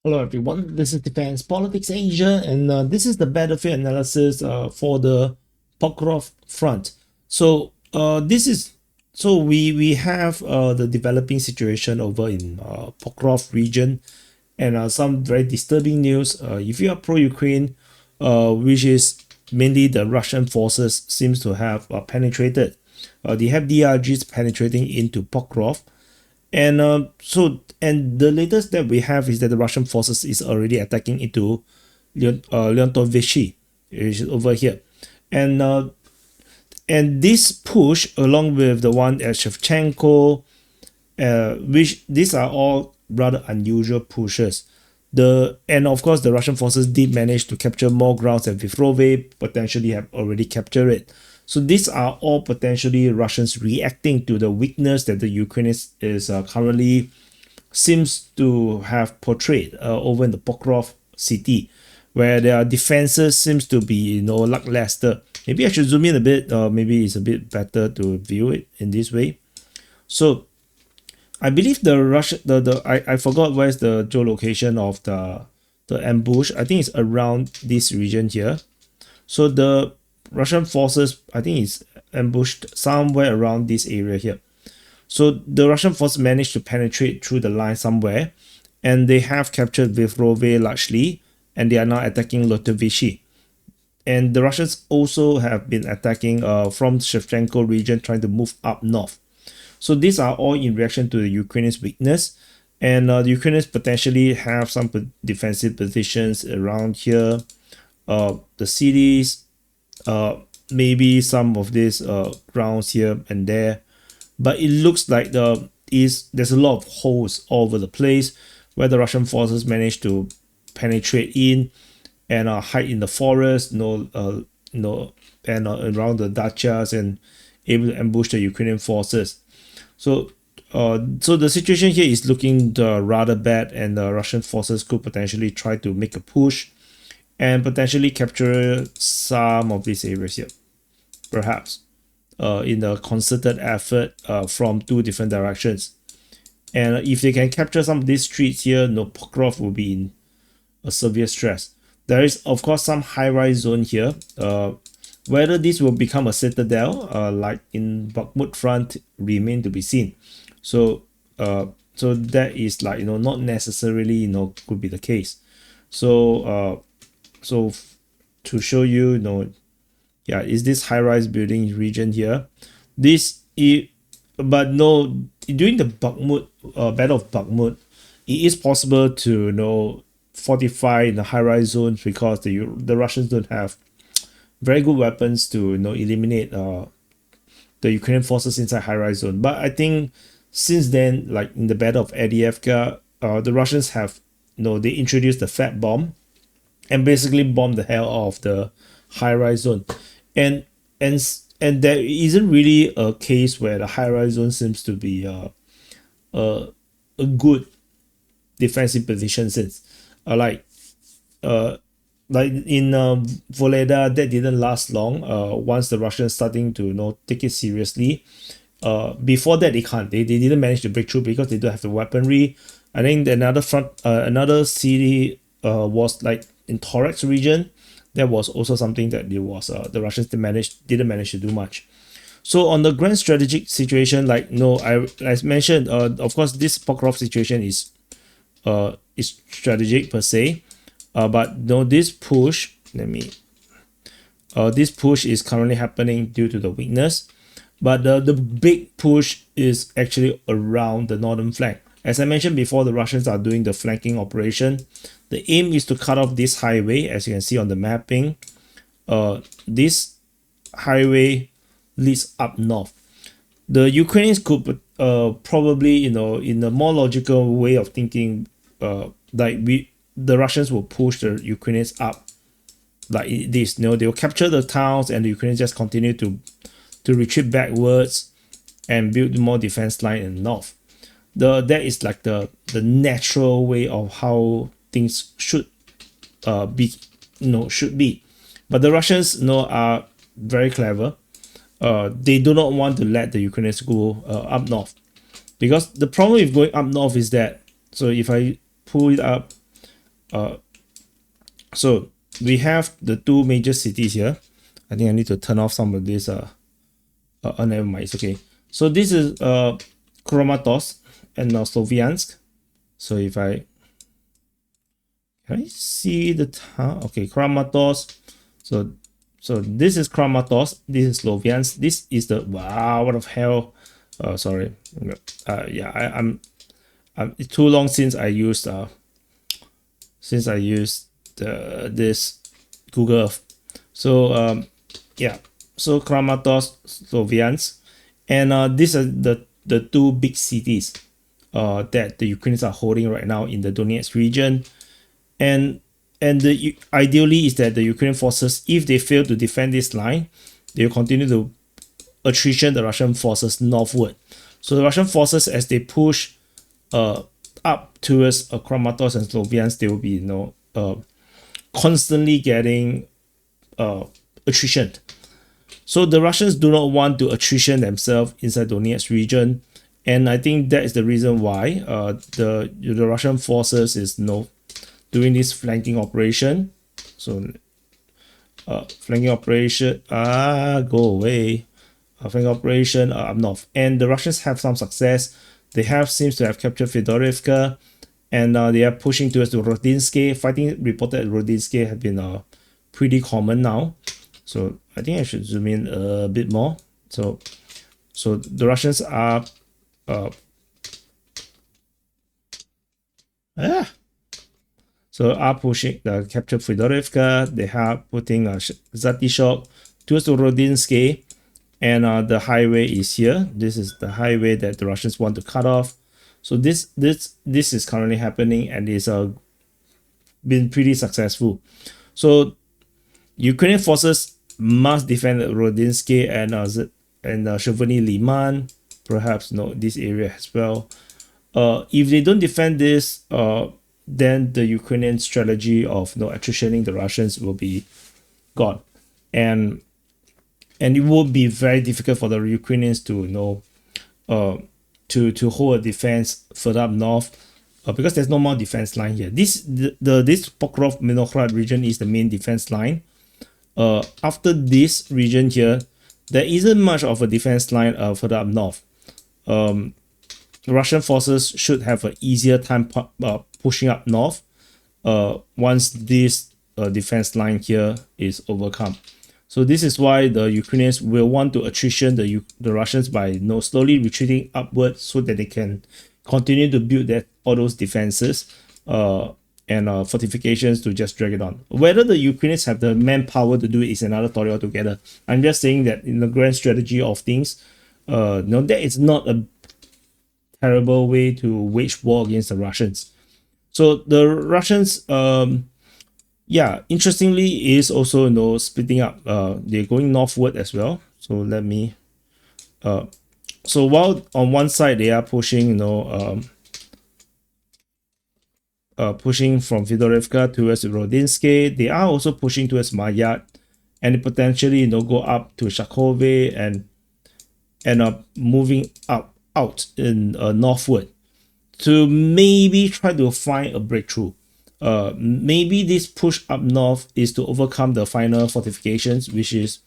Hello everyone, this is Defense Politics Asia, and this is the battlefield analysis for the Pokrovsk Front. This is we have the developing situation over in Pokrovsk region, and some very disturbing news. If you are pro-Ukraine, which is mainly the Russian forces seems to have penetrated. They have DRGs penetrating into Pokrovsk, and the latest that we have is that the Russian forces is already attacking into Leontovichy, which is over here, and uh, and this push along with the one at Shevchenko, which these are all rather unusual pushes. And of course the Russian forces did manage to capture more grounds at Vivrove, potentially have already captured it. So these are all potentially Russians reacting to the weakness that the Ukraine is currently seems to have portrayed over in the Pokrov city, where their defenses seems to be lackluster. Maybe I should zoom in a bit. Maybe it's a bit better to view it in this way. So I believe the Russia I forgot where's the geolocation of the ambush. I think it's around this region here. So the Russian forces, I think, is ambushed somewhere around this area here. So the Russian force managed to penetrate through the line somewhere, and they have captured Vivrove largely, and they are now attacking Lotovichy. And the Russians also have been attacking from Shevchenko region, trying to move up north. So these are all in reaction to the Ukrainians' weakness, and the Ukrainians potentially have some defensive positions around here. The cities, maybe some of these grounds here and there, but it looks like there's a lot of holes all over the place where the Russian forces managed to penetrate in and hide in the forest, and around the dachas, and able to ambush the Ukrainian forces. So the situation here is looking rather bad, and the Russian forces could potentially try to make a push and potentially capture some of these areas here, perhaps in a concerted effort from two different directions. And if they can capture some of these streets here, Pokrov will be in a severe stress. There is of course some high-rise zone here. Whether this will become a citadel like in Bakhmut front remain to be seen. So that is like not necessarily could be the case. So to show you, yeah, is this high-rise building region here. But no, during the Bakhmut battle of Bakhmut, it is possible to fortify in the high-rise zones because the Russians don't have very good weapons to eliminate the Ukrainian forces inside high-rise zone. But I think since then, like in the battle of Avdiivka, the Russians have they introduced the fat bomb and basically bombed the hell out of the high-rise zone, and there isn't really a case where the high-rise zone seems to be a good defensive position since like in Voleda, that didn't last long once the Russians starting to take it seriously. Before that they didn't manage to break through because they don't have the weaponry. I think another city was like in Torex region. That was also something that the Russians didn't manage to do much. So on the grand strategic situation, as mentioned, of course this Pokrov situation is strategic per se, but this push this push is currently happening due to the weakness, but the big push is actually around the northern flank. As I mentioned before, the Russians are doing the flanking operation. The aim is to cut off this highway, as you can see on the mapping. This highway leads up north. The Ukrainians could probably, in a more logical way of thinking, the Russians will push the Ukrainians up like this. They will capture the towns, and the Ukrainians just continue to retreat backwards and build more defense line in the north. That is like the natural way of how things should be. But the Russians are very clever. They do not want to let the Ukrainians go up north, because the problem with going up north is that, so if I pull it up, So we have the two major cities here. I think I need to turn off some of this. Never mind. It's okay. So this is Kramatorsk and Sloviansk. So if I can I see the town? Okay, Kramatorsk. So this is Kramatorsk. This is Sloviansk. This is the wow. What the hell? Sorry. Yeah, I'm. It's too long since I used this Google Earth. So yeah. So Kramatorsk, Sloviansk, and these are the two big cities that the Ukrainians are holding right now in the Donetsk region, and the ideally is that the Ukrainian forces, if they fail to defend this line, they will continue to attrition the Russian forces northward. So the Russian forces, as they push up towards Kramatorsk and Sloviansk, they will be constantly getting attrition. So the Russians do not want to attrition themselves inside Donetsk region, and I think that is the reason why the Russian forces is doing this flanking operation. So flanking operation, go away. Flanking operation up north, and the Russians have some success. They seems to have captured Fedorivka, and they are pushing towards the Rodinsky. Fighting reported at Rodinsky have been pretty common now. So I think I should zoom in a bit more. So the Russians are pushing the capture Fedorivka. They are putting Zatishok towards the Rodinsky, and the highway is here. This is the highway that the Russians want to cut off. So this is currently happening, and it's been pretty successful. So Ukrainian forces must defend Rodinsky and Sheveny Liman, perhaps this area as well. If they don't defend this, then the Ukrainian strategy of attritioning the Russians will be gone, and it will be very difficult for the Ukrainians to to hold a defense further up north, because there's no more defense line here. This Pokrovsk Minokhrad region is the main defense line. After this region here, there isn't much of a defense line further up north. Russian forces should have an easier time pushing up north once this defense line here is overcome. So this is why the Ukrainians will want to attrition the Russians by slowly retreating upwards, so that they can continue to build all those defenses and fortifications to just drag it on. Whether the Ukrainians have the manpower to do it is another story altogether. I'm just saying that in the grand strategy of things, that is not a terrible way to wage war against the Russians. So the Russians, interestingly, is also splitting up. They're going northward as well. So let me. So while on one side they are pushing, pushing from Fedorivka towards Rodinsky, they are also pushing towards Mayat, and potentially go up to Shakhove and moving out in northward to maybe try to find a breakthrough. Maybe this push up north is to overcome the final fortifications, which is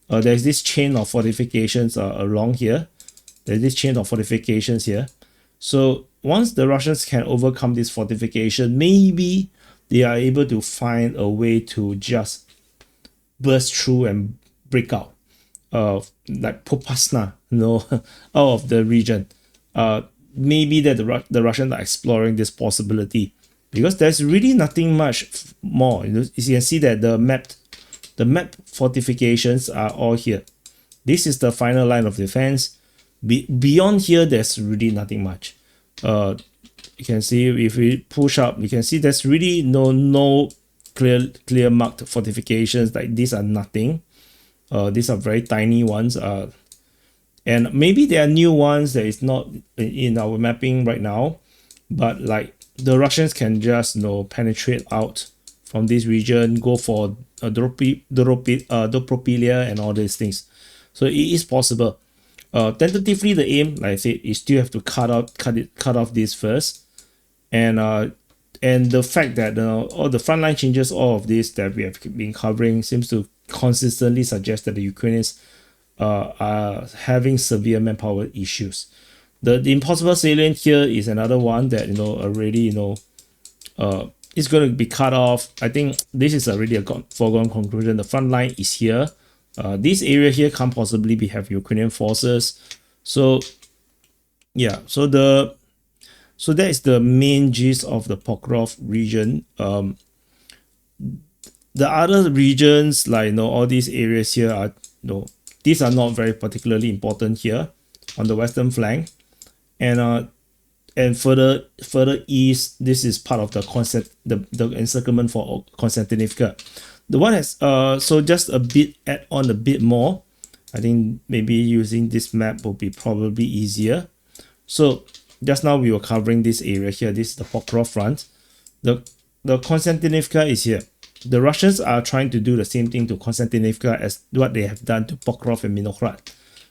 there's this chain of fortifications along here. There's this chain of fortifications here. So once the Russians can overcome this fortification, maybe they are able to find a way to just burst through and break out, like Popasna, out of the region. Maybe that the Russians are exploring this possibility, because there's really nothing much more. As you can see that the map fortifications are all here. This is the final line of defense. Beyond here, there's really nothing much. You can see if we push up, you can see there's really no clear marked fortifications. Like these are nothing. These are very tiny ones. And maybe there are new ones that is not in our mapping right now, but like the Russians can just penetrate out from this region, go for Dobropilia and all these things. So it is possible. Tentatively, the aim, like I said, is still have to cut off this first, and and the fact that all the frontline changes, all of this that we have been covering, seems to consistently suggest that the Ukrainians are having severe manpower issues. The impossible salient here is another one that already is going to be cut off. I think this is already a foregone conclusion. The front line is here. This area here can't possibly have Ukrainian forces. So yeah, so that is the main gist of the Pokrovsk region. The other regions, like all these areas here are these are not very particularly important here on the western flank, and further east, this is part of the encirclement for Konstantinivka. The one has so just a bit, add on a bit more. I think maybe using this map will be probably easier. So just now we were covering this area here. This is the Pokrovsk Front. The Konstantinivka is here. The Russians are trying to do the same thing to Konstantinivka as what they have done to Pokrovsk and Minograd.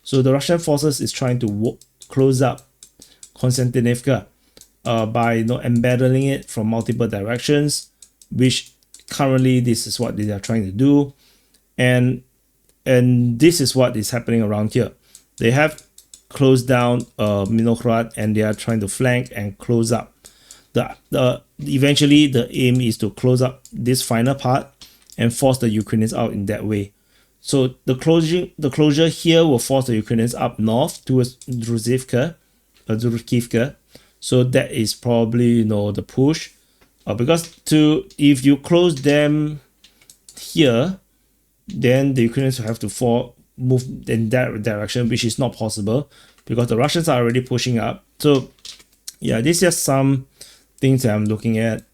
So the Russian forces is trying to close up Konstantinivka by embedding it from multiple directions, which currently this is what they are trying to do, and this is what is happening around here. They have closed down Minograd, and they are trying to flank and close up. Eventually the aim is to close up this final part and force the Ukrainians out in that way. So the closure here will force the Ukrainians up north towards Druzhivka. So that is probably the push, because if you close them here, then the Ukrainians will have to move in that direction, which is not possible because the Russians are already pushing up. So yeah, this is just some things that I'm looking at.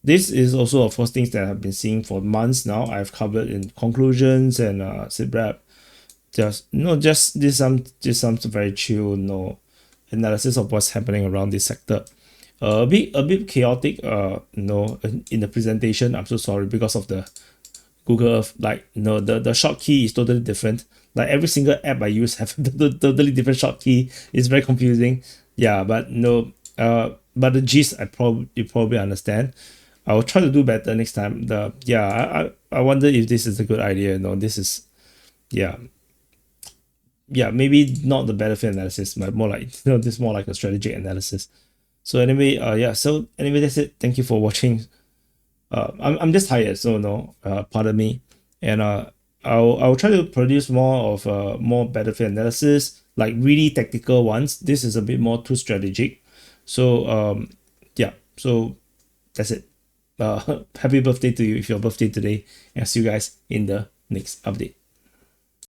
This is also, of course, things that I've been seeing for months now. I've covered in conclusions and SITREP. Just some very chill analysis of what's happening around this sector. A bit chaotic in the presentation. I'm so sorry because of the Google Earth. Like the short key is totally different. Like every single app I use have totally different short key. It's very confusing. Yeah, but but the gist you probably understand. I will try to do better next time. I wonder if this is a good idea. This is maybe not the benefit analysis, but more like this is more like a strategic analysis. So anyway, that's it. Thank you for watching. I'm just tired, so pardon me. And I'll try to produce more of more battlefield analysis, like really tactical ones. This is a bit more too strategic. So so that's it. Happy birthday to you if your birthday today, and see you guys in the next update.